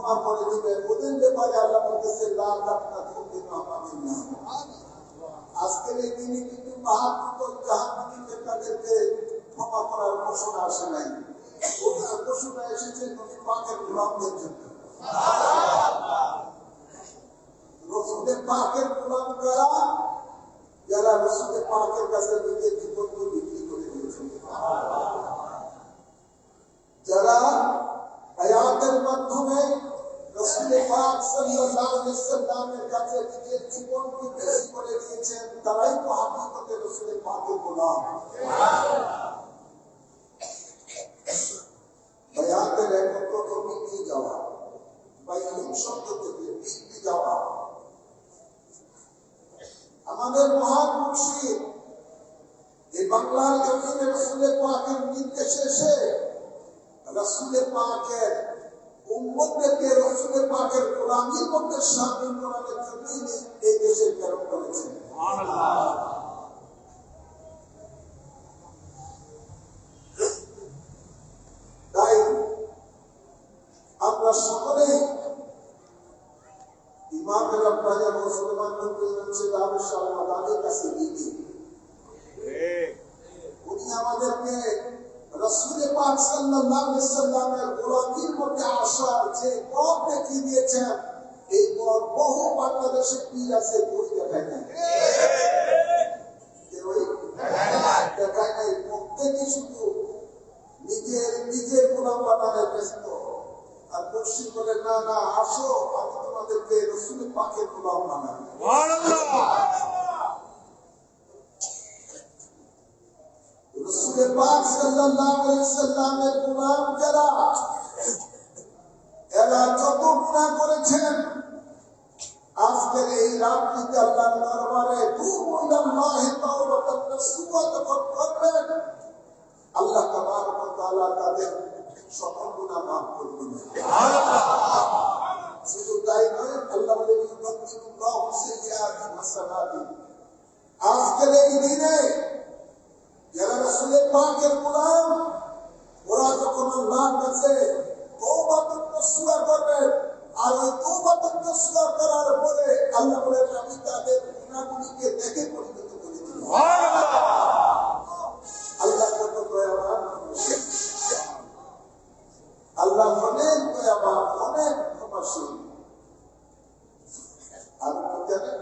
ক্ষমা করে দিবেন। ওদের ব্যাপারে আল্লাহ বলতেছে লা তাকনাতু মিন রাহমাতিল্লাহ। আজকের এই দিনে কিন্তু মাহবুব জাহান্নামী নেতাদেরকে ক্ষমা করার ঘোষণা আসে নাই, ওদের ঘোষণা এসেছে নবী পাকের গোলামদের জন্য। রসুলের পাকের গোলাম কারা? যারা রসুলের পাকের কাছে নিজের জীবনকে বিক্রি করে দিয়েছেন, যারা হায়াতের মাধ্যমে রসুলের পাক সাল্লাল্লাহু আলাইহি ওয়াসাল্লামের কাছে নিজের জীবনকে বিক্রি করে দিয়েছেন, তারাই তো হাকিকতে রসুলের পাকের গোলাম। হায়াতের একত্র বিক্রি যাওয়া বা ইলম শব্দ থেকে বিক্রি যাওয়া। আমাদের মহান মুর্শিদ এই বাংলার জমিনে রসুলের পাকের নির্দেশে এসে রসুলের পাকের উম্মতদেরকে রসুলের পাকের গোলামীর মধ্যে শামিল করার জন্যই এই দেশে প্রেরণ করেছেন। তাই আমরা সকলেই ইমাম রাব্বানি মুসলমান নবীর কাছে গিয়ে উনি আমাদেরকে রাসূলের পাক সাল্লাল্লাহু আলাইহি ওয়াসাল্লামের গোলামীর মধ্যে আসার যে পথ দেখিয়ে দিয়েছেন, এই পথ বহু বাংলাদেশে পীর আছে, বই দেখায় নাই, দেখায় নাই। প্রত্যেকে শুধু নিজের গোলাম বানানোর ব্যস্ত। আর মুর্শিদ বলে না না, আসো আমি তোমাদেরকে রাসূলের পাকের গোলাম বানাই। রাসূলের পাক সাল্লাল্লাহু আলাইহি ওয়াসাল্লামের গোলাম যারা, এরা যত গুনাহ করেছেন, আজকের এই রাত্রিতে আল্লাহর দরবারে তুবু ইলাল্লাহি তাওবাতান নাসুহা যখন করবেন, আল্লাহ তাবারক ওয়া তাআলা তাদের সকল গুনাহ মাফ করবেন। শুধু তাই নয়, আল্লাহ বলেন ইউবাদদিলুল্লাহু সাইয়্যাতিহিম হাসানাতিন। আজকের এই দিনে যারা রাসূলের পাকের গোলাম, ওরা যখন আল্লাহর কাছে তওবাতুন নাসুহা করবেন, আর ওই তওবাতুন নাসুহা করার পরে আল্লাহ বলেন আমি তাদের গুনাহগুলিকে দেখে পরিণত করে দেব। আল্লাহ কত দয়াবান, আল্লাহ অনেক দয়াবান, অনেক ক্ষমাশীল। আর কি জানেন,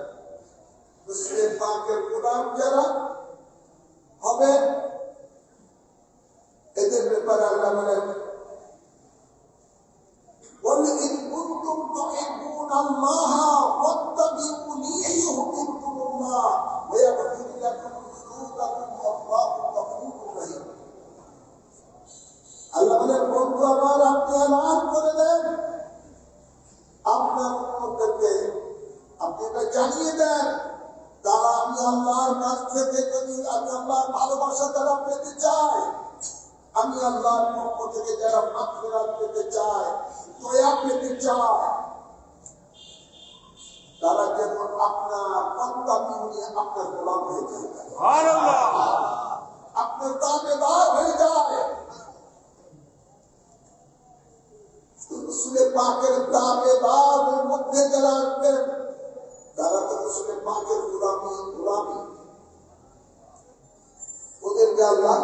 রাসূলের পাকের গোলাম যারা হবে, এদের ব্যাপারে আল্লাহ বলেন قل إن كنتم تحبون الله فاتبعوني يحببكم الله ويغفر لكم ذنوبكم والله غفور رحيم। আল্লাহ বলেন, বন্ধু আমার, আপনি এলান করে দেন আপনার উম্মতদেরকে, আপনি এটা জানিয়ে দেন, তারা আমি আল্লাহর কাছ থেকে যদি আমি আল্লাহর ভালোবাসা তারা পেতে চাই, আমি আল্লাহর পক্ষ থেকে যারা মাগফিরাত পেতে চায়, দয়া পেতে চায়, তারা যেন আপনার বান্দামি আপনার গোলাম হয়ে যায়, আপনার দামেদার হয়ে যায়। রাসূলের পাকের দামেদারের মধ্যে যারা আসবেন, তারা তো রাসূলের পাকের গোলামি, ওদেরকে আল্লাহ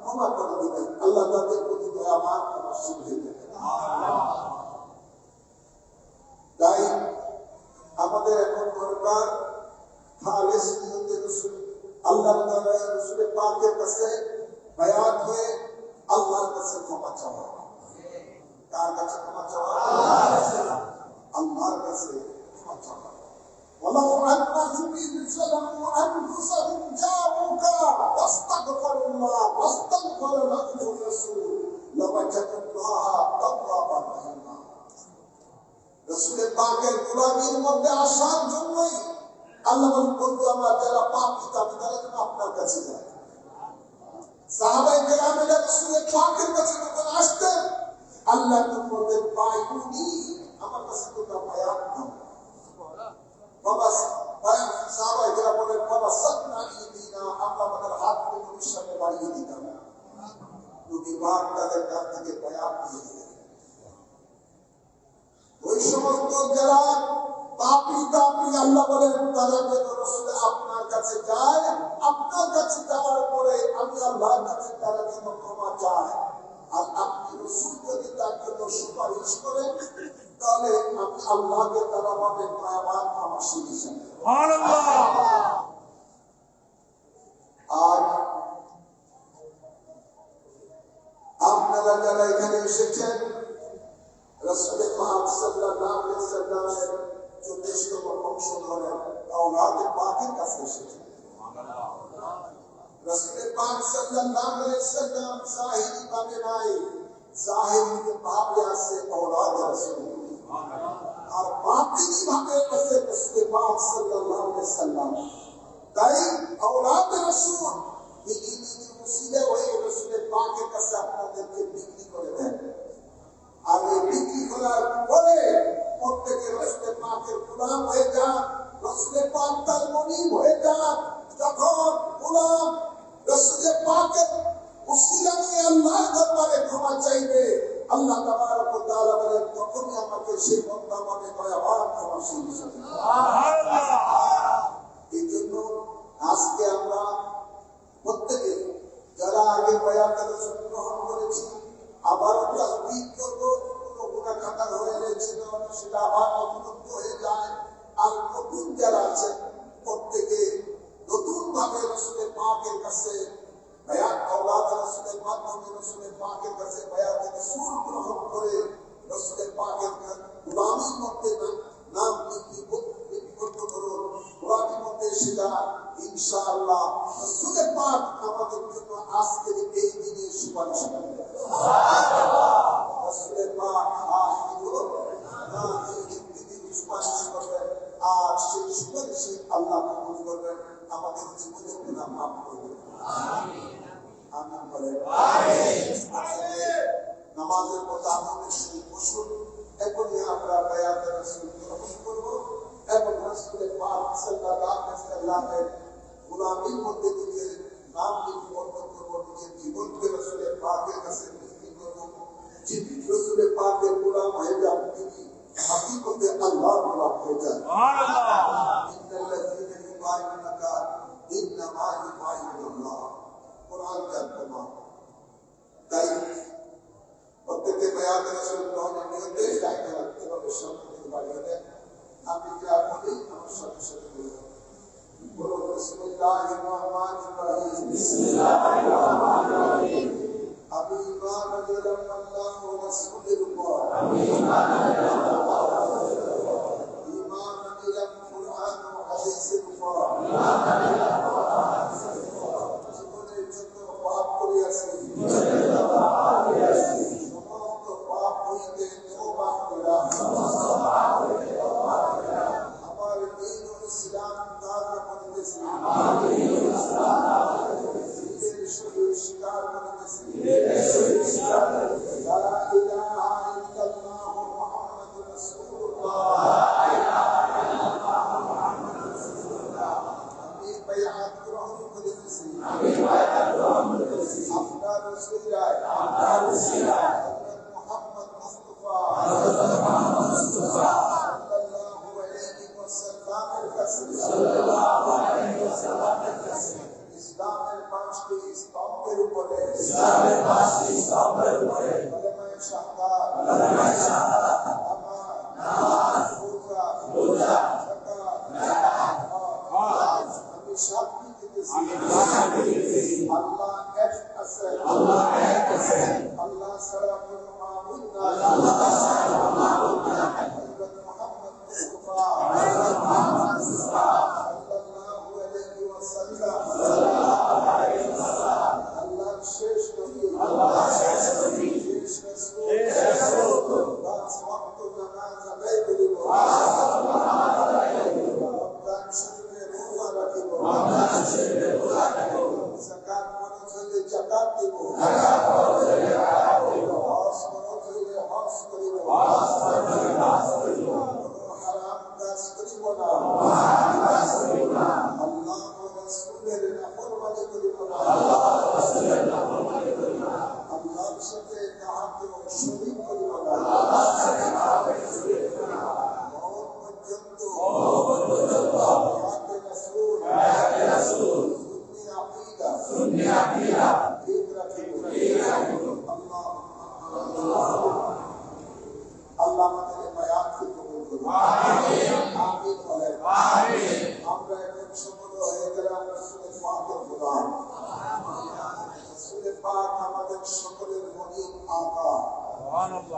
ক্ষমা করে দিবেন। আল্লাহ তাদের প্রতি দয়াবান, ক্ষমাশীল হয়ে যাবেন। তাই আমাদের এখন দরকার খালেস নিয়তে রাসূল আল্লাহ তাআলা রাসূলের পাকের কাছে বায়াত হয়ে আল্লাহর কাছে ক্ষমা চাওয়া। কার কাছে ক্ষমা চাওয়া? আল্লাহর কাছে ক্ষমা চাওয়া। ولو أنهم إذ ظلموا أنفسهم جاءوك واستغفروا الله واستغفر لهم الرسول لوجدوا الله توابا رحيما। রাসূলের পাকের গোলামীর মধ্যে আসার জন্যই আল্লাহ বলেন, বন্ধু আমার, যারা পাপী তারা যেন আপনার কাছে যায়। সাহাবায়ে কেরামেরা রাসূলের পাকের কাছে যখন আসতেন, আল্লাহ বলতেন, বাইউনি, আমার কাছে তোমরা বায়াত নাও। বাবা সাহাবায়ে কেরাম বলেন, বাবা সাদনা ইদিনা, আমরা আমাদের হাতকে নবীর সামনে বাড়িয়ে দিতাম, নবী পাক তাদের কাছ থেকে বায়াত নিয়ে নিলেন। ওই সমস্ত যারা পাপী আল্লাহ বলেন তারা যেন রাসূল আপনার কাছে যায়, আপনার কাছে যাওয়ার পরে আমি আল্লাহর কাছে তারা যেন ক্ষমা চায়। আর আপনি রাসূল যদি তার জন্য সুপারিশ করেন তাহলে আপনি আল্লাহকে তারা পাবেন দয়াবান ক্ষমাশীল হিসেবে। সুবহানাল্লাহ। আর আপনারা যারা এখানে এসেছেন রাসূল পাক সাল্লাল্লাহু আলাইহি ওয়াসাল্লামের 40তম বংশধরের আওলাদে পাকের কাছে এসেছেন। সুবহানাল্লাহ। রাসূল পাক সাল্লাল্লাহু আলাইহি ওয়াসাল্লাম জাহিরি ভাবে নাই, জাহিরি ভাবে আছে আওলাদে রাসূল। সুবহানাল্লাহ। আর বাতিনি ভাবে আছে রাসূল পাক সাল্লাল্লাহু আলাইহি ওয়াসাল্লাম। তাই আওলাদে রাসূল এই মুসিদা হয়ে রাসূল পাকের কাছে আপনাদেরকে বিক্রি করে দেন। আর এই বিক্রি করার পরে প্রত্যেকে রাসূল পাকের গোলাম হয়ে যান, রাসূল পাক তার মুনিব হয়ে যান। যখন গোলাম রাসূল পাকের উসিলা নিয়ে আল্লাহর দরবারে ক্ষমা চাইবে, আল্লাহ তাবারক ওয়া তাআলা বলেন তখনই আমাকে সেই বান্দা মানে দয়াবান ক্ষমাশীল হিসেবে। সুবহানাল্লাহ। এই জন্য আজকে আমরা প্রত্যেকে যারা আগে বায়াতের রাসূল গ্রহণ করেছি আবার তাসবিহ করব, কোনো গুনাহ খাতা হয়ে গেছিল সেটা আবার অবরুদ্ধ হয়ে যায়। আর নতুন যারা আছে প্রত্যেকে নতুন ভাবে রাসূল পাকের কাছে বায়াত আওলাদ রাসূলের মাধ্যমে রাসূল পাকের কাছে বায়াতের রাসূল গ্রহণ করে রাসূল পাকের গোলামির মধ্যে নাম লিপিবদ্ধ করুন। গোলামির মধ্যে সেটা ইনশাআল্লাহ রাসূল পাক আমাদের জন্য আজকের এই দিনে সুপারিশ করবেন। সুবহানাল্লাহ। রাসূল পাক সুপারিশ করবেন আর সেই সুপারিশে আল্লাহ কবুল করবেন, আমাদের জীবনের গুনাহ মাফ করবেন। আমিন আমিন বলেন আমিন। নামাজের মোতাবেক শুরু বসুন। এখনই আমরা বায়াতের রাসূল গ্রহণ করব এবং রাসূল পাক সাল্লাল্লাহু আলাইহি ওয়াসাল্লামের গোলামির মধ্যে নিজের নাম লিপিবদ্ধ করব, নিজের জীবনকে রাসূল পাকের কাছে বিক্রি করব। যিনি রাসূল পাকের গোলাম হয়ে যান তিনি হাকিকতে আল্লাহর গোলাম হয়ে যান। সুবহানাল্লাহ। ইন্নাল্লাযীনা ইউবাইউনাকা ইন্নামা ইউবাইউনাল্লাহ। কোরআন জানতো। তাই প্রত্যেককে বায়াতের রাসূল গ্রহণের নিয়তে দায়িত্ব রাখতে হবে। সম্পূর্ণ বাড়িয়ে দেন। আমি যা বলি আমার সাথে সাথে বলুন। বলুন বিসমিল্লাহির রহমানির রহিম। বিসমিল্লাহির রহমানির রহিম। আমি ঈমান আনলাম আল্লাহ ওয়া রাসূলের উপর। আমি ঈমান আনলাম আল্লাহ ওয়া রাসূলের উপর। ঈমান আনলাম কুরআন ও হাদিসের উপর। ঈমান আনলাম কুরআন ও হাদিসের উপর। জীবনের যত পাপ করিয়াছি, জীবনের যত পাপ করিয়াছি, সমস্ত পাপ হইতে তওবা করিলাম। সমস্ত পাপ হইতে তওবা করিলাম। আমার দ্বীন ও ইসলাম তাজা করিতেছি। আমার দ্বীন ও ইসলাম তাজা করিতেছি। ঈদের শরীর স্বীকার করিতেছি। ঈদের শরীর স্বীকার করিতেছি। লা ইলাহা ইল্লাল্লাহ মুহাম্মাদুর রাসূলুল্লাহ। লা ইলাহা ইল্লাল্লাহ মুহাম্মাদুর রাসূলুল্লাহ। আমি বায়াত গ্রহণ করিতেছি। আমি বায়াত গ্রহণ করিতেছি। আপনার ওসিলায়, আপনার ওসিলায় হযরত মুহাম্মদ মুস্তাফা, হযরত মুহাম্মদ মুস্তাফা সাল্লাল্লাহু আলাইহি ওয়াসাল্লামের কাছে, সাল্লাল্লাহু আলাইহি ওয়াসাল্লামের কাছে ইসলামের 5টি স্তম্ভের উপরে, ইসলামের 5টি স্তম্ভের উপরে কালেমায়ে শাহাদাত, কালেমায়ে শাহাদাত, নামাজ, রোজা, যাকাত, হজ আমি সাক্ষী দিতেছি। আল্লাহ এক আছেন, আল্লাহ এক আছেন, আল্লাহ ছাড়া কোনো মাবুদ নাই, আল্লাহ ছাড়া কোনো মাবুদ নাই। হযরত মুহাম্মদ মুস্তাফা, হযরত মুহাম্মদ মুস্তাফা সাল্লাল্লাহু আলাইহি ওয়াসাল্লাম, সাল্লাল্লাহু আলাইহি ওয়াসাল্লাম আল্লাহর শেষ নবী, আল্লাহর শেষ নবী, শেষ রাসূল,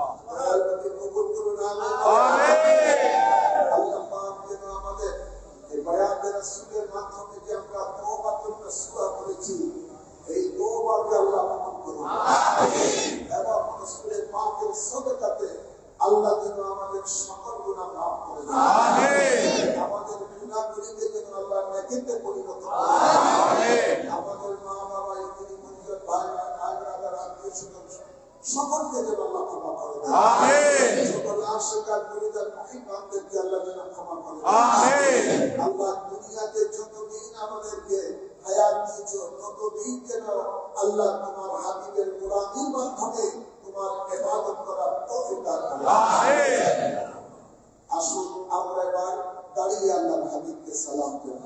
আমাদেরকে কবুল করুন আমিন। আল্লাহ পাক যেন আমাদের এই বায়াতের রাসূলের মাধ্যমে যে আমরা তওবাতুন নাসুহা করেছি, এই তওবাকে আল্লাহ কবুল করুন আমিন। এবং রাসূলের পাকের সাদাকাতে আল্লাহ যেন আমাদের সকল গুনাহ মাফ করে দেন আমিন। আমাদের গুনাহগুলিকে যেন আল্লাহ নেকিতে পরিণত করেন আমিন। আমাদের মা বাবা, ইত্যাদি পরিজন, ভাই ব্রাদার, আত্মীয়স্বজন সকলকে যেন আল্লাহ ক্ষমা করে দেন আমিন। সকল আশিকার মুরিদার মুহিব্বানদেরকে আল্লাহ যেন ক্ষমা করে দেন আমিন। আল্লাহ দুনিয়াতে যতদিন আমাদেরকে হায়াত দিয়েছো ততদিন যেন আল্লাহ তোমার হাবিবের গোলামির মাধ্যমে তোমার ইবাদত করার তৌফিক দান করুন আমিন। আসুন আমরা এবার দাঁড়িয়ে আল্লাহর হাবিবকে সালাম দেব।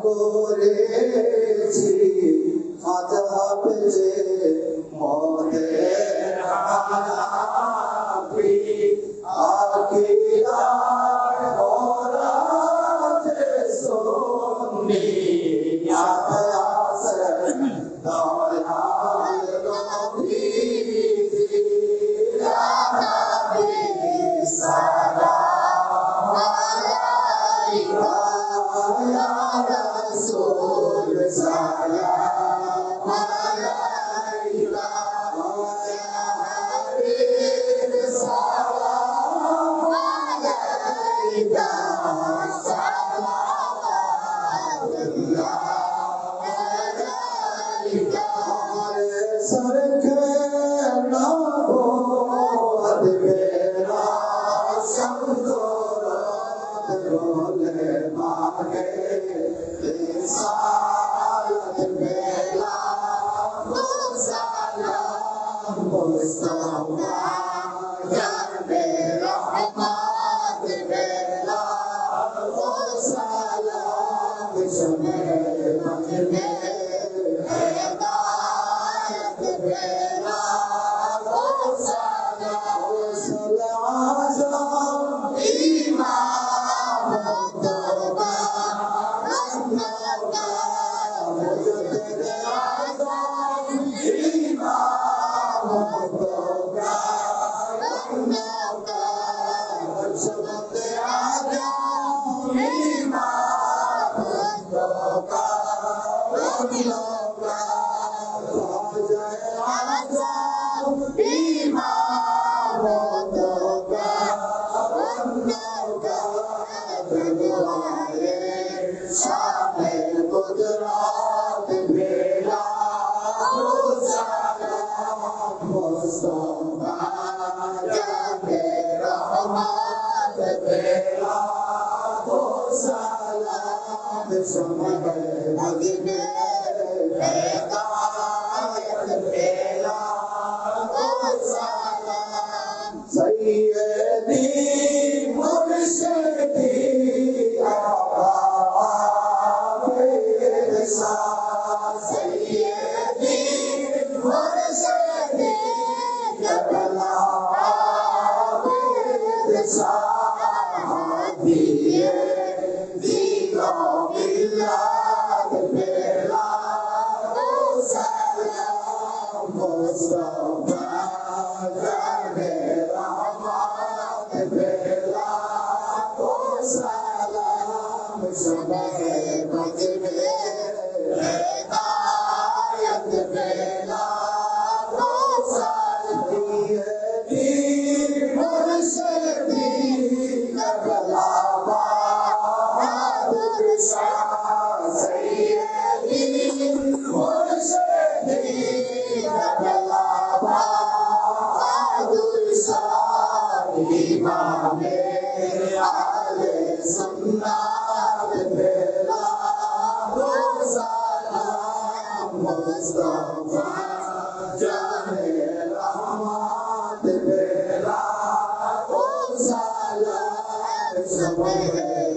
করেছি আযাব যে মদের হানাফি আকিদার মোরাতে সুন্নি আয়াসে দয়াল নবী ইয়া নবী সালাম আলাইকা ইয়া রাসূল সালাম আলাইকা ইয়া হাবিব সালাম আলাইকা সালাওয়াতুল্লাহ আলাইকা सरके नबूवत मेरा शमदोरत बोले मांगे रिसालत मेरा सलाम मुस्तफा जन्मे रहमत मेरा सलाम शमे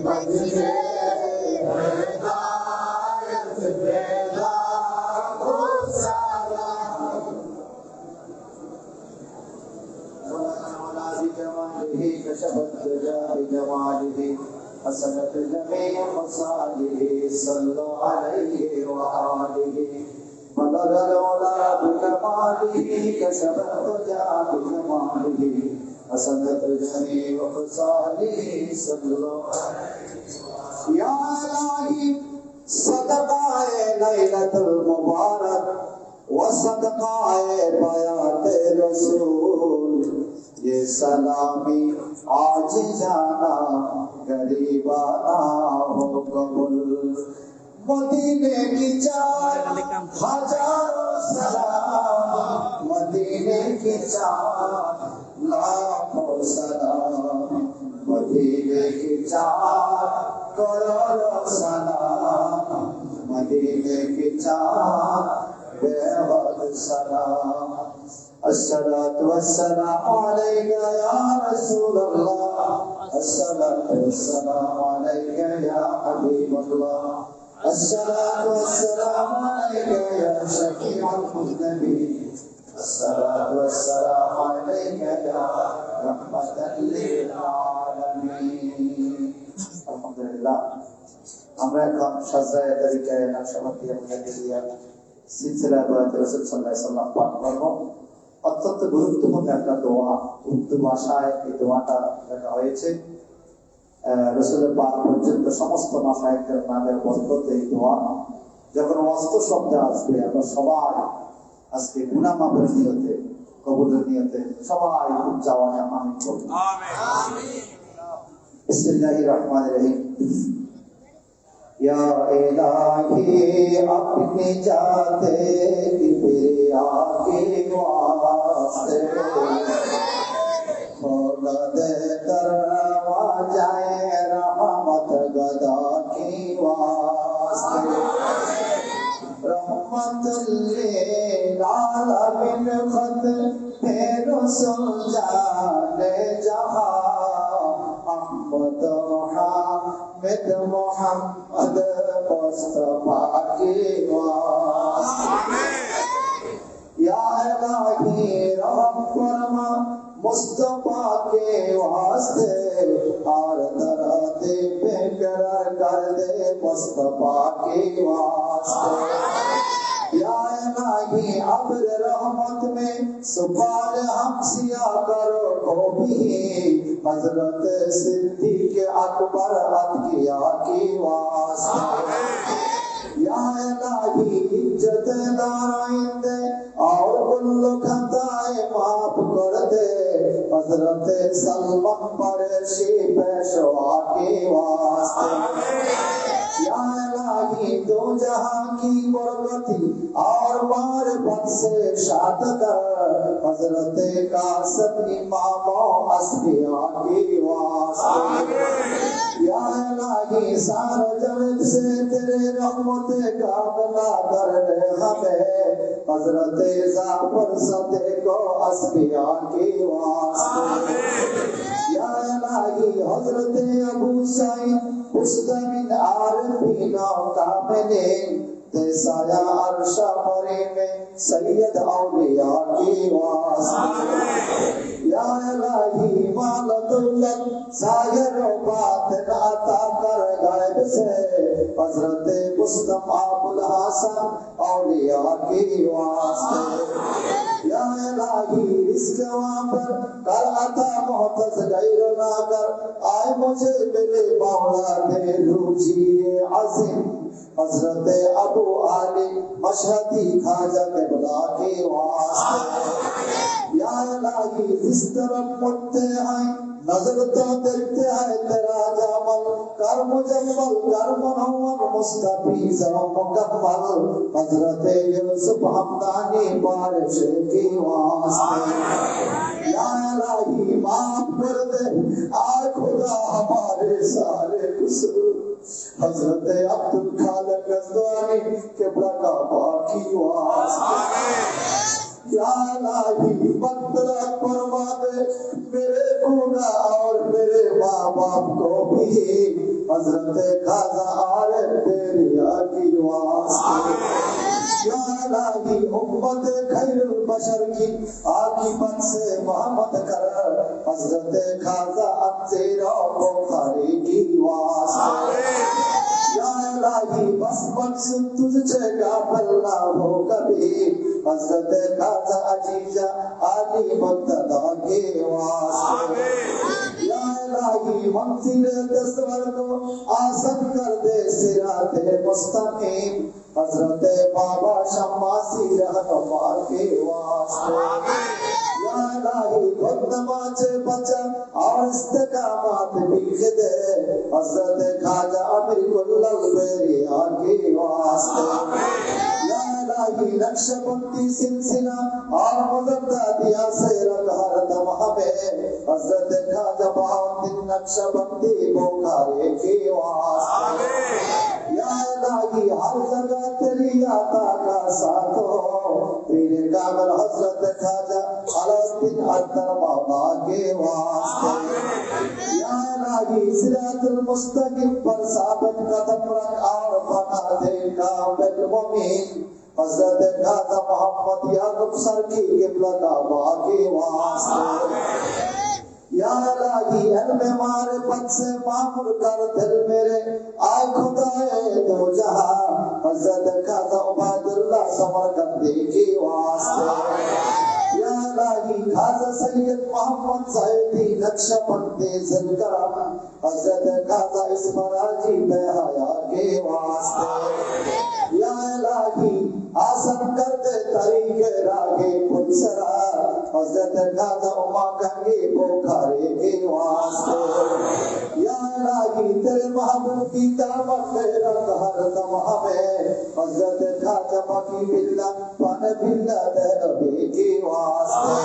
मजमे حسنت جميع خصاله صلى عليه وآله بلغ العلا بكماله كشف الدجى بجماله حسنت جميع خصاله صلى عليه يا إلهي صدقائے لیلۃ المبارک وصدقائے بیات رسول ये सलामी आज जाना गरीबाना हो कबूल मदीने की चार हजारों सलाम मदीने की चार लाखों सलाम मदीने की चार करोड़ों सलाम मदीने की चार बेहद सलाम अस्सलातु वस्सलामु अलैका या रसूलल्लाह अस्सलातु वस्सलामु अलैका या हबीबल्लाह अस्सलातु वस्सलामु अलैका या शफीअल मुज़नबीन अस्सलातु वस्सलामु अलैका या रहमतल लिल आलमीन। আলহামদুলিল্লাহ আমরা এখন সাজদায়ে তরিকায়ে নকশবন্দিয়া মুজাদ্দিদিয়া সিলসিলা বায়াত রাসূল সাল্লাল্লাহু আলাইহি ওয়াসাল্লাম পাঠ করব। অত্যন্ত গুরুত্বপূর্ণ একটা দোয়া, উর্দু ভাষায় এই দোয়াটা লেখা হয়েছে। রাসূলের পাক পর্যন্ত সমস্ত মাশায়েখদের নামের বরকতে এই দোয়া। যখন ওয়াস্ত শব্দ আসবে আমরা সবাই আজকে গুনাহ মাফের নিয়তে, কবুলের নিয়তে সবাই উচ্চ আওয়াজে আমিন বলব। আমিন আমিন। বিসমিল্লাহির রহমানির রহিম। या इलाही अपनी जाते किबरिया के वास्ते खोला दे करवा जाए रहमत गदा की वास्ते रहमत लिल आलमीन खत फेरो सुलझाने जहां अहमद हामिद मोहम्मद मुस्तफा की वास्ते या इलाही रहम फरमा मुस्तफा के वास्ते और दराते पे करार कर दे मुस्तफा के वास्ते या इलाही अब्र रहमत में सुभान हमसिया करो को भी हजरत सिद्दीक अकबर अतकिया की वास्ते या इलाही इज्जत दाराइंदे और कुल्लो खताए माफ कर दे हजरत सलमान फरशी पेशवा के वास्ते या इलाही दो जहां की बरकती और मारिफत से शाद कर हजरत कासिम इमाम अस्फिया के वास्ते या इलाही सारा जगत से तेरे रहमत का बना कर हमें हजरत जाफर सदीक अस्फिया के वास्ते या इलाही हजरत अबू सईद मुस्तमिन आरिफीन कामिलीन तेसाया अर्शा परे में सैयद औलिया के वास्ते या इलाही मालदुल्लत ज़ाहिर व बातिन अता कर गायब से हजरत मुस्तफा अबुल हसन औलिया के वास्ते या इलाही रिज़्क़ वाफर कर अता मोहतज गैर ना कर आए मुझे मिले मौला दे रुजिए अज़ीम हजरत अबू आली मशहदी खाजा क़िबला के वास्ते या इलाही जिस तरफ मुड़ते हैं नजर तो देखते हैं तेरा जमाल कर मुजम्मल कर मुनव्वर मुस्तफीज़ व मुकम्मल हजरत यूसुफ हमदानी बारिश के वास्ते या इलाही माफ कर दे आए खुदा हमारे सारे कसूर हजरत अब्दुल खालिक गज़वानी क़िबला का बाकी वास्ते या इलाही मग़फ़िरत फरमा दे मेरे गुनाह और मेरे माँ बाप को भी हजरत खाजा आरिफ तेरिया की वास्ते या इलाही उम्मत खैरुल बशर की आकीबत से मोहब्बत कर हजरत खाजा अत्तेरा बुखारी की वास्ते या इलाही बस मकसूद तुझसे गाफिल ना हो कभी हजरत खाजा अजीजा आली मुक्तदा के वास्ते या इलाही मंजिल दस्तवर को आसान कर दे सिराते मुस्तकीम हजरत बाबा शम्मासी रहनुमा के वास्ते या इलाही खुद नमाज़े बचा और इस्तिकामत बीख दे हजरत खाजा अमीर कुल्लल बेरिया के वास्ते या इलाही नक्शबंदी सिलसिला और मुजद्ददिया से रंग हर दम हमें हजरत खाजा बहाउद्दीन नक्शबंदी बोखारे के वास्ते या इलाही हर जगह तेरी आता का साथ हो पीर कामिल हजरत ख्वाजा अलाउद्दीन अख्तर बाबा के वास्ते या इलाही सिरातुल मुस्तकीम पर साबित कदम रख और बना दे कामिल मुमीन हजरत ख्वाजा मोहम्मद याकूब सरकी क़िबला काबा के वास्ते या इलाही इल्म मारिफत से मामूर कर दिल मेरे आए खुदाए दो जहां हजरत ख्वाजा उबैदुल्लाह समरकंदी के वास्ते या इलाही ख्वाजा सैयद मोहम्मद ज़ैदी नक्शबंदी ज़िलकरम हजरत ख्वाजा इसफराजी बेहया के वास्ते या इलाही आसन कर दे तरीके रागे पुलसरा हजरत ख्वाजा उमा गंगे बोखारे के वास्ते या इलाही तेरे महबूब की दावत में रख हर दम हमें हजरत ख्वाजा मकी बिल्ला पन बिल्ला नबी के वास्ते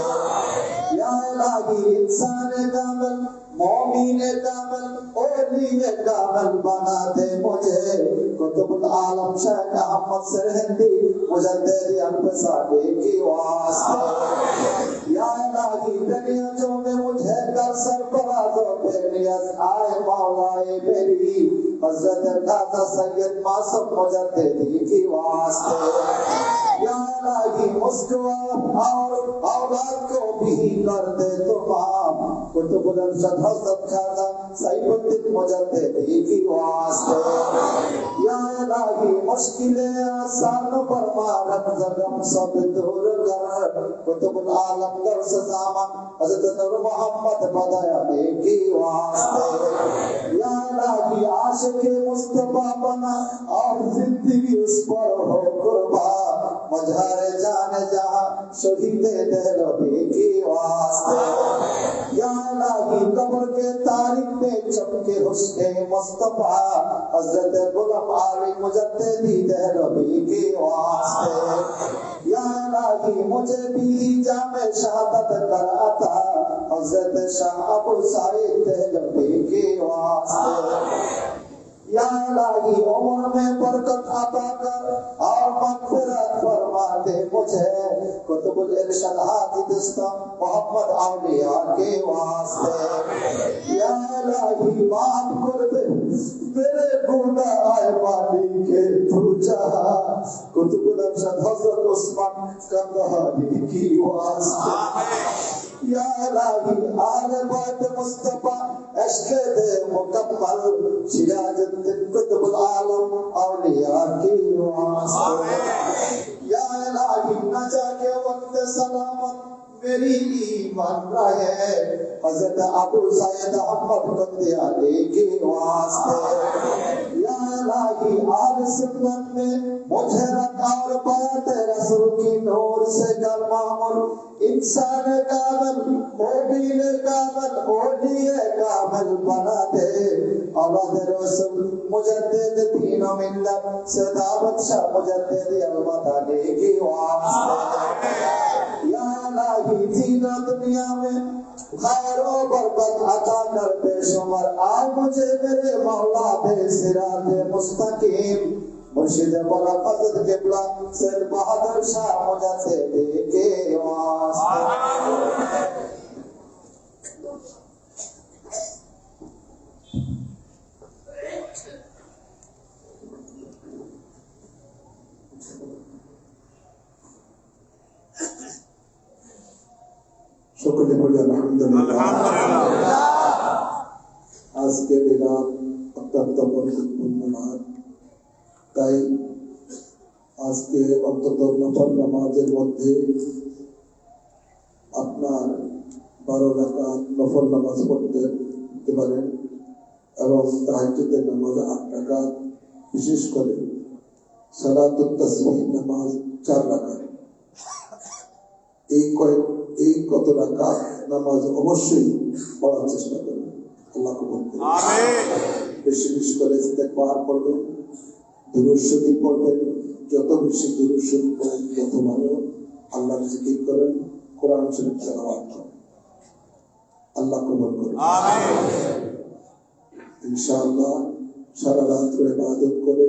या इलाही इंसान कामिल मोमिन कामिल औलिया कामिल बना दे मुझे कुतुबुल आलम शेख अहमद सरहिंदी मुजद्दिद अल्फसादी की वास्ते या इलाही दुनिया जो में मुझे कर सरफराज और बेनियत आए मौलाए मेरी हजरत ख्वाजा सैयद मासूम मुजद्दिदी की वास्ते या इलाही मुझको और औलाद को भी कर दे तुम कुतुबुल अरशद हजरत ख्वाजा सैयद मुजद्दिदी की वास्ते या इलाही मुश्किलें आसान फरमा रमज़गम सब दूर कर कुतुबुल आलम दर्स ज़मान हजरत नूर मोहम्मद बदायी की वास्ते या इलाही आशिक़ मुस्तफा बना और जिंदगी उस पर हो कुर्बान मझारे जाने जहां शहीद देहलवी की वास्ते या इलाही कब्र के तारीख में चमके हुस्ने मुस्तफा हजरत गुलाम आली मुजद्दिदी देहलवी की वास्ते या इलाही मुझे भी जामे शहादत कर अता हजरत शाह अबू सईद देहलवी की वास्ते या इलाही उम्र में बरकत अता कर और मग़फ़िरत फरमा दे मुझे कुतुबुल इरशाद हाजी दोस्तों मोहम्मद औलिया के वास्ते या इलाही माफ कर दे मेरे गुनाह आए वाली के तू चाहा कुतुबुल इरशाद हज़रत उस्मान कंदहारी की वास्ते या इलाही आले बैत मुस्तफा इश्क़ दे मुकम्मल सिराजुद्दीन कुतुबुल आलम औलिया की वास्ते या इलाही नजा के वक्त सलामत मेरी ईमान रहे हजरत अबू सईद अहमद कंदियाली की वास्ते या इलाही आल सुन्नत में मुझे रख और बात रसूल की नूर से कर मामूल इंसान कामिल मोमिन कामिल औलिया कामिल बना दे औलाद रसूल मुजद्दिद दीन व मिल्लत सदावत शाह मुजद्दिद अल-मदानी की वास्ते या इलाही जीना दुनिया में खैर और बरकत अता कर बेशुमार आज मुझे मेरे मौला दे सिरात मुस्तकीम मुर्शिद बड़ा फजल क़िबला सैयद बहादुर शाह मुजद्दिदी के वास्ते সকলে বলি আলহামদুলিল্লাহ। আজকে দিন অত্যন্ত গুরুত্বপূর্ণ রাত, তাই আজকে অন্তত নফল নামাজের মধ্যে আপনার 12 রাকাত নফল নামাজ পড়তে পারেন এবং তাহাজ্জুদের নামাজ 8 রাকাত, বিশেষ করে সালাতুত তাসবিহ নামাজ 4 রাকাত। এই কত রাকাত নামাজ অবশ্যই পড়ার চেষ্টা করবেন, আল্লাহ কবুল করুন। আমিন। বেশি বেশি করে ইস্তেগফার পড়বেন, দুরূদ শরীফ পড়বেন, যত বেশি দুরূদ শরীফ পড়েন তত ভালো। আল্লাহর জিকির করেন, কোরআন শরীফ তেলাওয়াত করেন, আল্লাহ কবুল করুন। আমিন। ইনশাআল্লাহ সারা রাত ইবাদত করে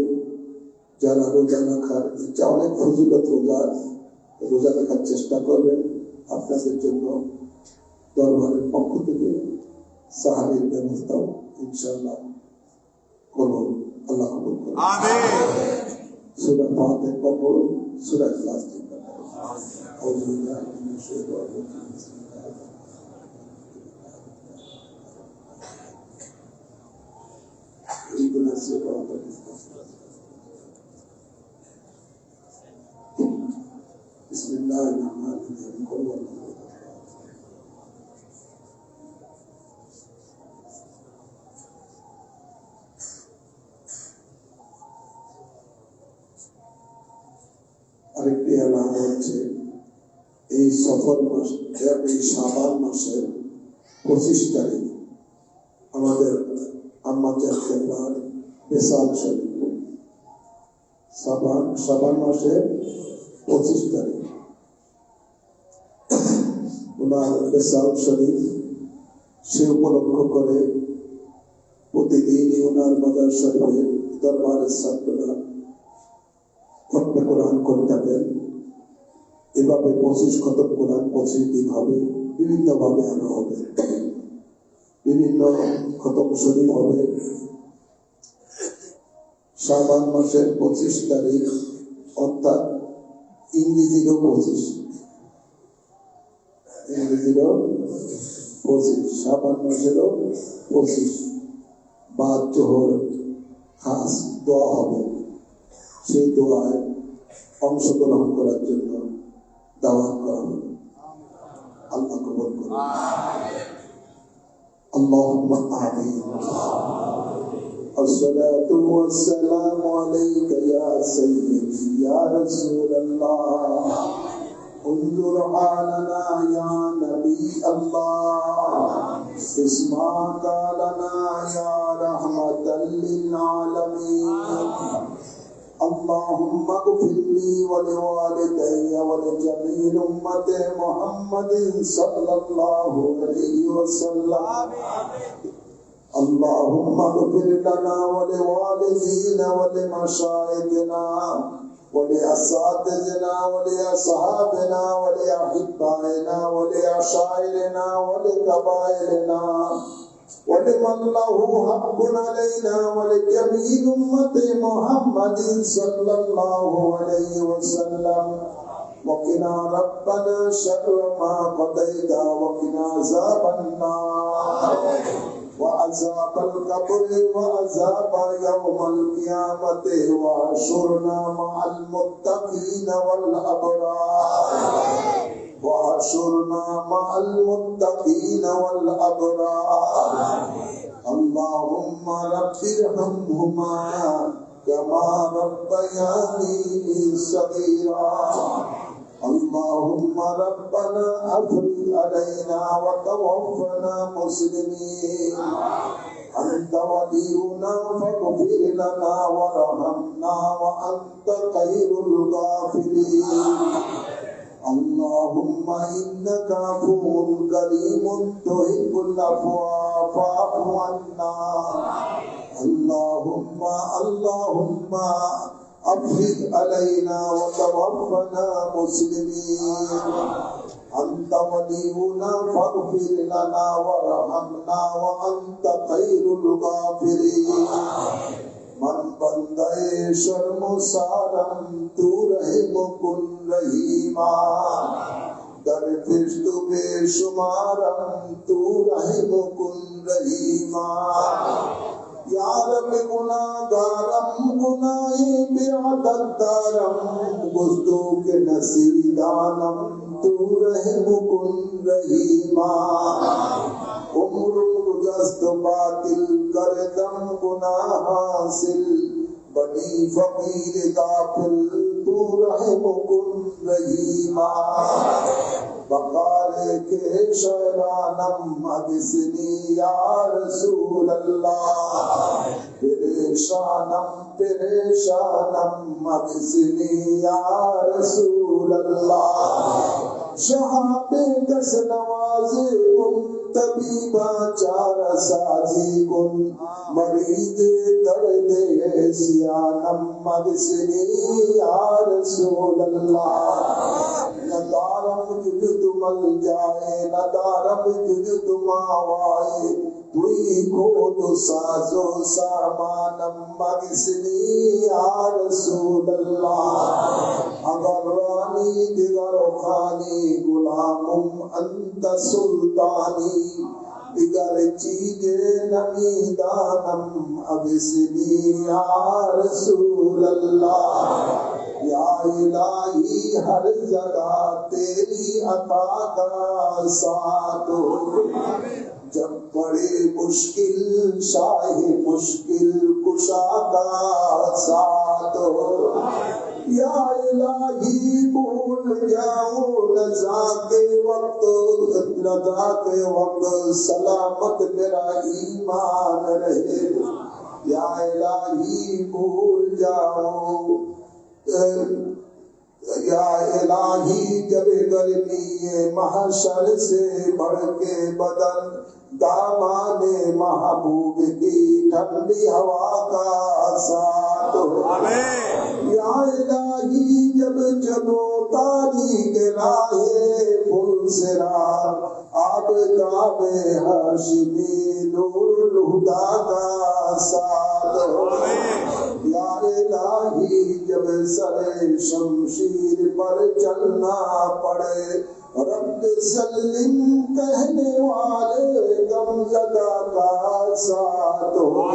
যারা রোজা রাখার, এটা অনেক ফজিলত রোজা, রোজা রাখার চেষ্টা করবেন। আপনাদের জন্য দরবারের পক্ষ থেকে সাহারির ব্যবস্থাও ইনশাআল্লাহ করব। আল্লাহ কবুল করুন। আমিন। সূরা ফাতিহা পড়ুন, সূরা ইখলাস পড়ুন। আউযু বিল্লাহি মিনাশ শাইতানির রাজিম। ইহদিনাস সিরাতাল মুস্তাকিম। বিসমিল্লাহির রহমানির রহিম। কুল হুয়াল্লাহু আহাদ। আরেকটি এলান হচ্ছে এই সফর মাস, এই শাবান মাসের 25 তারিখ আমাদের আম্মাজান কেবলার বেসাল শরীফ। শাবান মাসের 25 তারিখ ওনার বেসাল শরীফ। সে উপলক্ষ করে প্রতিদিন ওনার মাজার শরীফে দরবারের ছাত্ররা খতম কোরআন করে থাকেন। এভাবে 25 খতম কোরআন 25 দিন হবে, বিভিন্ন ভাবে আরো হবে, বিভিন্ন খতম শরীফ হবে। শাবান মাসের 25 তারিখ অর্থাৎ ইংরেজিরও 25, শাবান মাসেরও 25 বাদ জোহর খাস দোয়া হবে। সেই দোয়ায় অংশগ্রহণ করার জন্য দাওয়াত করা হবে। আল্লাহ কবুল করুন। আল্লাহুম্মা আমিন। আসসালাতু ওয়াসসালামু আলাইকা ইয়া সাইয়্যিদি ইয়া রাসূলুল্লাহ। انظر حالنا يا نبي الله. اسمعك لنا يا رحمة للعالمين. اللهم اغفر لي ولوالدي ولجميع أمة محمد صلى الله عليه وسلم. اللهم اغفر لنا ولوالدينا ولمشايخنا ولأساتذتنا ولأصحابنا ولأحبائنا ولأشاعرنا ولقبائلنا ولمن له حق علينا ولجميع أمة محمد صلى الله عليه وسلم. وقنا ربنا شر ما قضيت وقنا عذاب النار وعذاب القبر وعذاب يوم القيامة. واحشرنا مع المتقين والأبرار. واحشرنا مع المتقين والأبرار. اللهم رب ارحمهما كما ربياني صغيرا. اللهم ربنا أفرغ علينا وتوفنا مسلمين. أنت ولينا فاغفر لنا وارحمنا وأنت خير الغافرين. اللهم إنك عفو كريم تحب العفو فاعف عنا. اللهم أفرغ علينا وتوفنا مسلمين. أنت ولينا فاغفر لنا وارحمنا وأنت خير الغافرين. من بندے شرمسارم تو رحم کن رحیما. در فرشت بے شمارم تو رحم کن رحیما. یا رب گناہگارم گناہی بے عدد دارم. گفتو کے نصیدانم تو رحم کن رحیما. عمر گزشت باطل کردم گناہ حاصل. بنی فقیر غافل تو رحم کن رحیما. بقال کے شیرانم مغسنی یا رسول اللہ. پریشانم مغسنی یا رسول اللہ. शहाबे कस नवाजे कुन तबीबा चार साजी कुन मरीद दर्द सियानम मगसनी या रसूल अल्लाह नदारम जुद मल जाए नदारम जुद मावाए तुई को तो साजो सामानम मगसनी या रसूल अल्लाह अगर रानी दिगर खानी गुलामुम अंत सुल्तानी दिगर चीजे नमी दानम अबिसनी या रसूल अल्लाह या इलाही हर जगह तेरी अता का साथ हो जब बड़े मुश्किल शाहे मुश्किल कुशा का साथ हो या इलाही भूल जाओ नज़ा के वक्त सलामत मेरा ईमान रहे या इलाही भूल जाओ या इलाही जब गर्मी महशर से बढ़ के बदन दामाने महबूब की ठंडी हवा का साथ हो या इलाही जब चलो तारी के राहे फुल सिरा आब काबे हाशिमी नूरुल हुदा का साथ हो या इलाही जब सरे शमशीर पर चलना पड़े रब सल्लिम कहने वाले गमज़दा का साथ हो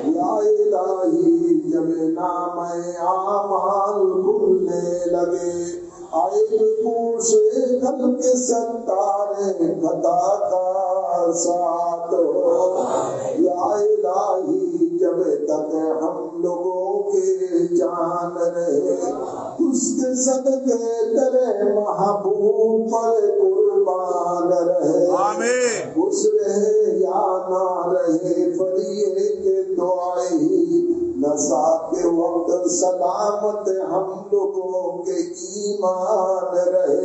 या इलाही जब नाम आमाल भूलने लगे आए पूछे कल के सत्तारे खता का साथ हो या इलाही जब तक हम लोगों के जान रहे उसके सदके तेरे महबूब पर कुर्बान रहे खुश रहे या ना रहे फरिए के दुआई नशा के वक्त सलामत हम लोगों के ईमान रहे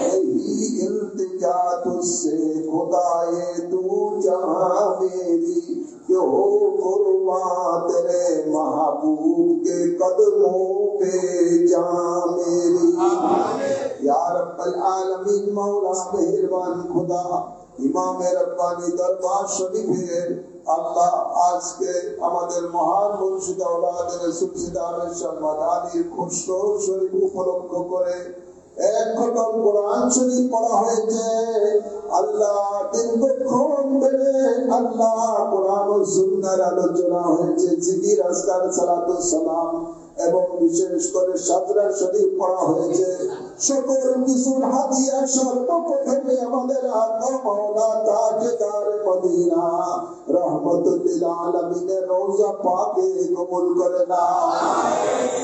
यही इल्तिजा तुझसे खुदाए तू जहाँ मेरी कि हो कुर्बान तेरे महबूब के कदमों पे जा मेरी या रब्बल आलमीन मौला मेहरबान खुदा इमाम रब्बानी दरबार शरीफ है আল্লাহ আজকে আমাদের মহান মুর্শিদ আওলাদের রাসূল সিদ্দামের শাহমাদানির খুশরো শরীফ উপলক্ষ করে এক খতম কোরআন শরীফ পড়া হয়েছে আল্লাহ দীর্ঘক্ষণ ধরে আল্লাহ কোরআন ও সুন্নাহর আলোচনা হয়েছে জিকির আজকার সালাতুস সালাম এবং বিশেষ করে সাজরা শরীফ পড়া হয়েছে সকল কিছুর হাদিয়া সর্বপ্রথমে আমাদের আল্লাহ মাওলা তাজদার মদিনা রহমতুল্লিল আলামিনের রওজা পাকে কবুল করে নাও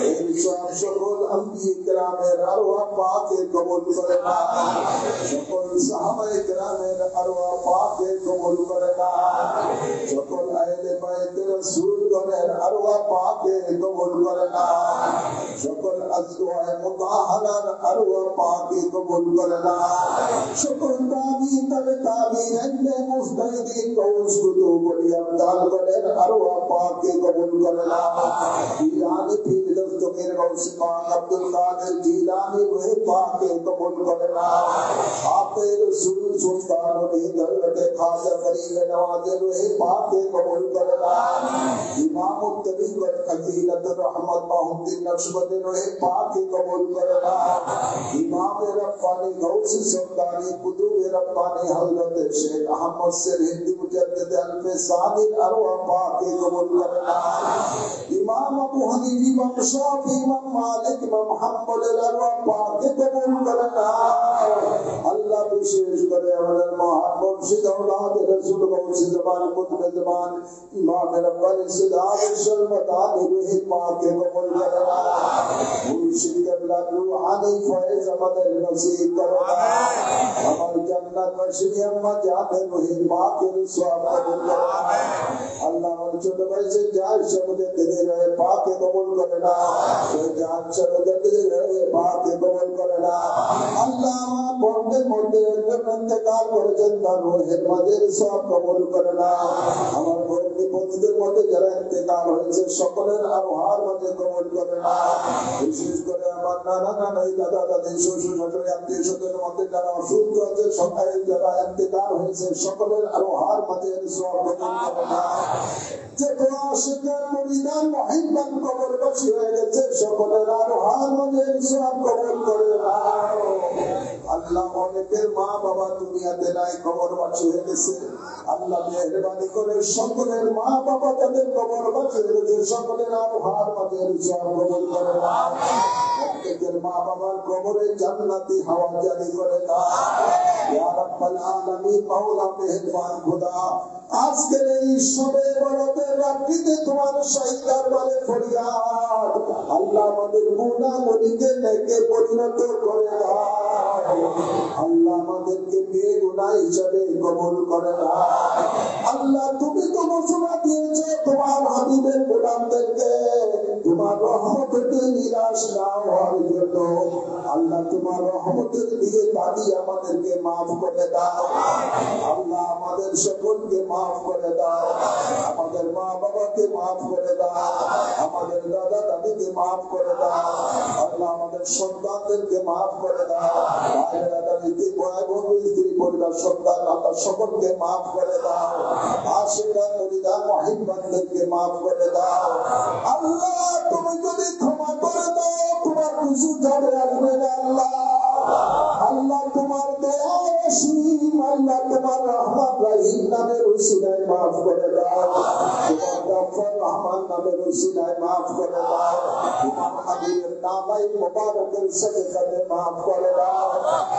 এই সব সকল আম্বিয়া কিরামের আরওয়াহ পাকে কবুল করে নাও সকল সাহাবায়ে কিরামের আরওয়াহ পাকে কবুল করে নাও সকল আহলে বাইত রাসূলগণের আরওয়াহ পাকে কবুল করে নাও সকল আজওয়ায়ে মুতাহহারার আরওয়াহ পাকে কবুল করে নাও সকল তাবিঈন তাবিঈন মুজতাহিদিন গৌস কুতুব আব্দালগণের আরওয়াহ পাকে কবুল করে নাও জিলানী পীর দস্তগীর গৌস পাক আব্দুল কাদের জিলানী রূহে পাকে কবুল করে নাও আপে রাসূল সুলতানুল হিদায়াত খাজা ফরিদ নওয়াজের রূহে পাকে কবুল করে নাও ইমামুত তরিকত ফজিলতুর রহমত বাহুদ্দিন নকশবন্দির রূহে পাকে কবুল করে নাও ইমাম রব্বানী গৌস সুলতানি কুতুব রব্বানী হযরত শেখ আহমদ সির হিন্দি মুজাদ্দিদ আলফে সাদির আরওয়াহ পাকে কবুল করে নাও ইমাম আবু হানিফা ইমাম শাফি ইমাম মালিক ইমাম হাম্বলের আরওয়াহ পাকে কবুল করে নাও আল্লাহ বিশেষ করে আমাদের মহান মুর্শিদ আওলাদ রাসূল গৌস জামান কুতুব জামান ইমাম রব্বানী সিদ্দাত শরমতানি রূহে পাকে কবুল করে নাও মুর্শিদ কেবলা রূহানি ফয়েজ আমাদের নসিব করে নাও আমার জান্নাত বাসিনী আম্মা জানের রূহে পাকের সওয়াব কবুল করে নাও আল্লাহ আমার ছোট ভাই সে যায় সবুজে তেরে রহে পাকে কবুল করে নাও সে জান সবুজে তেরে রহে পাকে কবুল করে নাও আল্লাহ ইন্তেকাল করেছেন তার রোহের মাঝের সব কবুল করে না। আমার ভগ্নিপতিদের মধ্যে যারা ইন্তেকাল হয়েছে সকলের আরোহার মাঝে কবুল করে না। বিশেষ করে আমার নানা নানাই দাদা দাদি শ্বশুর শাশুড়ি আত্মীয় স্বজনের মধ্যে যারা অসুস্থ আছে সবাই যারা ইন্তেকাল হয়েছে সকলের আরোহার মাঝে সব কবুল করে না। যে আশিকার মুরিদান মুহিব্বান কবরবাসী হয়ে গেছে সকলের আরোহার মাঝে সব কবুল করে না। আল্লাহ অনেকের মা বাবা দুনিয়াতে নাই কবরবাসী হয়ে গেছে। আল্লাহ মেহেরবানি করে সকলের মা বাবা তাদের কবরবাসী হয়ে গেছে সকলের আরোহার মাঝে সব কবুল করে না। প্রত্যেকের মা বাবার কবরে জান্নাতি হাওয়া জারি করে দাও ইয়া রাব্বাল আলামিন। মাওলা মেহেরবান খোদা আজকের এই শবে বরাতের রাত্রিতে তোমার শাহী দরবারে ফরিয়াদ আল্লাহ আমাদের গুনাহগুলিকে নেকে পরিণত করে দাও। আল্লাহ আমাদেরকে বেগুনাহ হিসাবে কবুল করে দাও। আল্লাহ তুমি তো ঘোষণা দিয়েছো তোমার হাবিবের গোলামদেরকে তোমার রহমতে নিরাশ না হওয়ার জন্য। আল্লাহ তোমার রহমতের দিকে তাকিয়ে আমাদেরকে মাফ করে দাও। আল্লাহ আমাদের সকলকে মাফ করে দাও। আমাদের মা বাবাকে মাফ করে দাও। আমাদের দাদা দাদিকে মাফ করে দাও। আল্লাহ আমাদের সন্তানদেরকে মাফ করে দাও। ভাইরা দাদিকে ভাই বোন স্ত্রী পরিবার সন্তান আল্লাহ সকলকে মাফ করে দাও। আশিকান মুরিদান মুহিব্বানদেরকে মাফ করে দাও। আল্লাহ তুমি যদি ক্ষমা করে দাও তোমার কিছু যাবে আসবে না। আল্লাহ আল্লাহ তোমার দয়া অসীম। আল্লাহ তোমার রহমান রহিম নামের উসিলায় মাফ করে দাও। তোমার গফফার রহমান নামের উসিলায় মাফ করে দাও। তোমার হাবিবের নামাই মুবারকের সাদকাতে মাফ করে দাও।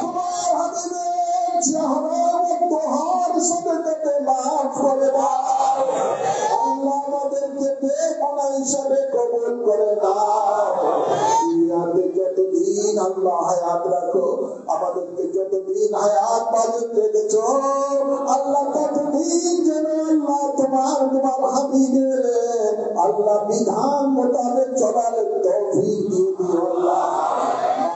তোমার হাবিবের চেহারা ও তোহার সাদকাতে মাফ করে দাও। আল্লাহ আমাদেরকে বেগুনাহ হিসাবে কবুল করে দাও। দুনিয়াতে যতদিন আল্লাহ হায়াত রাখো আমাদেরকে যতদিন হায়াত বাজে রেখেছো আল্লাহ ততদিন যেন আল্লাহ তোমার হাবিবের আল্লাহ বিধান মোতাবেক চলার তৌফিক দিয়ে দিও। আল্লাহ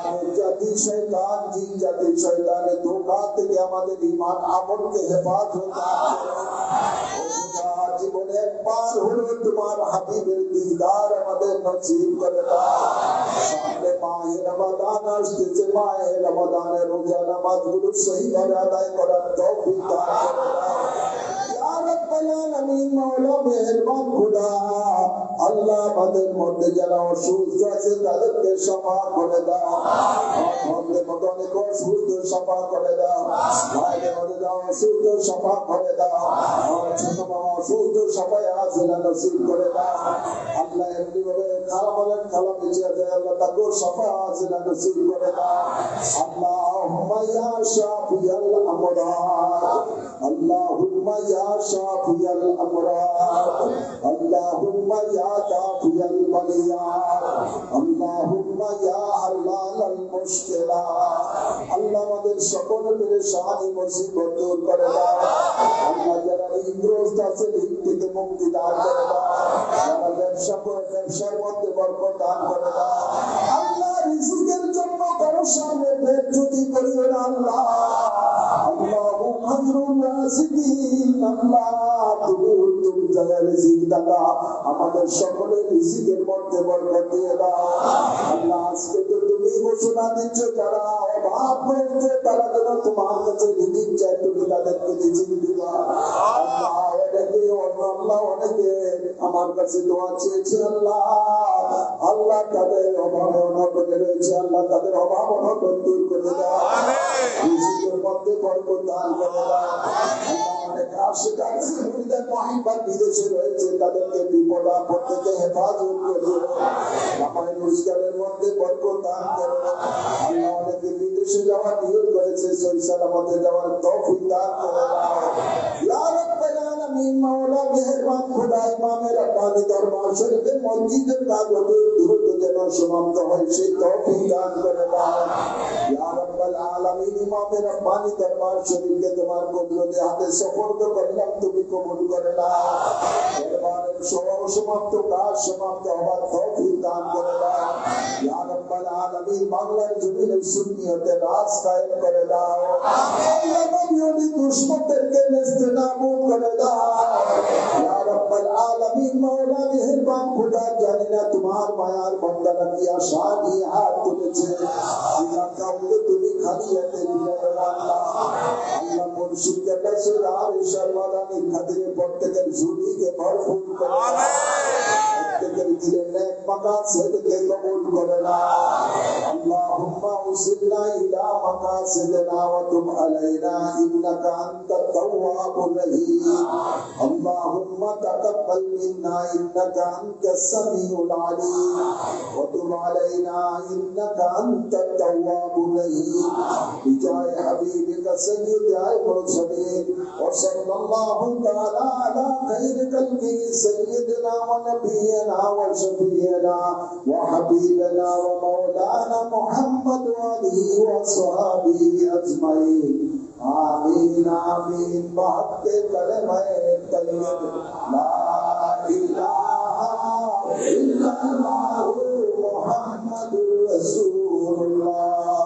মানব জাতি শয়তান জিন জাতি শয়তানের ধোঁকা থেকে আমাদের ঈমান আমলকে হেফাজত জীবনে একবার হলো তোমার হাবিবের দিদার আমাদের নসিব করে দাও। সামনে মাহে রমাদান আসতেছে। মাহে রমাদানের রোজা নামাজগুলো সহিভাবে আদায় করার তৌফিক দান করে দাও ইয়া রাব্বাল আলামিন। মাওলা মেহেরবান খোদা আল্লাহ আমাদের মধ্যে যারা অসুস্থ আছে তাদেরকে শফা করে দাও। আমাদের মধ্যে অনেক অসুস্থ শফা করে দাও। ভাইদের মধ্যে যারা অসুস্থ শফা করে দাও। আমার ছোট মামা অসুস্থ সবাই আজিলা নসিব করে দাও। আল্লাহ এমনি ভাবে খালামালের খালা বেঁচে আছে আল্লাহ তাকেও শফা আজিলা নসিব করে দাও। আল্লাহুম্মা ইয়া শাফিয়াল আমরাদ আল্লাহুম্মা ইয়া শাফিয়াল আমরাদ আল্লাহুম্মা ইয়া কাফিয়াল বালিয়াত আল্লাহুম্মা ইয়া হাল্লালাল মুশকিলাত। আল্লাহ আমাদের সকল পেরেশানি মুসিবত দূর করে দাও। আল্লাহ যারা ঋণগ্রস্ত আছে ঋণ থেকে মুক্তি দান করে দাও। যারা ব্যবসা করে ব্যবসার মধ্যে বরকত দান করে দাও। আল্লাহ রিজিকের জন্য কারো সামনে পেট চুতি করিও না। আল্লাহ আল্লাহু খায়রুর রাযিকিন। আল্লাহ তুমি উত্তম জায়গায় রিজিক দাতা আমাদের সকলের রিজিকের মধ্যে বরকত দিয়ে দাও। আল্লাহ আজকে তো তুমি ঘোষণা দিচ্ছ যারা অভাব রয়েছে তারা যেন তোমার কাছে রিজিক চায় তুমি তাদেরকে রিজিক দিবা। আল্লাহ অনেকে আমার কাছে দোয়া চেয়েছে আল্লাহ আল্লাহ তাদের অভাবে অনটনে রয়েছে আল্লাহ তাদের অভাব অনটন দূর করে দাও। রিজিকের মধ্যে বরকত দান করে দাও। অনেকে আশিকান মুরিদান মুহিব্বান বিদেশে রয়েছে তাদেরকে বিপদ আপদ থেকে হেফাজত করে কামাই রোজগারের মধ্যে বরকত দান করে দাও। আল্লাহ অনেকে বিদেশে যাওয়ার নিয়ত করেছে সহি সালামতে যাওয়ার তৌফিক দান করে দাও। ইয়া রাব্বাল আলামিন আলামিন মাওলা মেহেরবান খোদা ইমামে রব্বানি দরবার শরীফে মসজিদের কাজ হতে দ্রুত যেন সমাপ্ত হয় সেই তৌফিক দান করে দাও ইয়া রাব্বাল আলামিন ইমামে রব্বানি দরবার শরীফকে তোমার কুদরতে হাতে সুপর্দ করলাম তুমি কবুল করে নাও দরবারের সমাপ্ত কাজ সমাপ্ত হওয়ার তৌফিক দান করে দাও ইয়া রাব্বাল আলামিন বাংলার জমিনে সুন্নিয়তের রাজ কায়েম করে দাও আল্লাহ নবীর দুশমনদেরকে নেস্তেনাবুদ করে দাও ইয়া রাব্বাল আলামিন মাওলা মেহেরবান খোদা জানি না তোমার মায়ার বান্দারা কি আশা নিয়ে হাত তুলেছে আল্লাহ কাউকে তুমি খালি হাতে দিলে না আল্লাহ মুর্শিদ কে রাসূল আর শর্মাদানির খাতিরে প্রত্যেকের ঝুলিকে ভরপুর করে প্রত্যেকের দিলে নেক মাকাসিদকে কবুল করে না আল্লাহুম্মা উসিলনা ইলা মাকাসিদিনা ওয়া তুব আলাইনা ইন্নাকা আনতাত তাওয়াবুর রহিম আল্লাহুম্মা তাকাব্বাল মিন্না ইন্নাকা আনতাস সামিউল আলিম ওয়া তুব আলাইনা ইন্নাকা আনতাত তাওয়াবুর রহিম বিজায় হাবিবিকা সাইয়্যিদাল মুরসালিন ওয়া সাল্লাল্লাহু তাআলা আলা খায়রি খালকি সাইয়্যিদিনা ওয়া নাবিয়িনা ওয়া শাফিয়িনা ওয়া হাবিবিনা ওয়া মাওলানা মুহাম্মদ ওয়া আলিহি ওয়া সাহবিহি আজমাইন আমিন আমিন বাতে কলমায়ে তৈয়ব লা ইলাহা ইল্লাল্লাহু মুহাম্মাদুর রাসূলুল্লাহ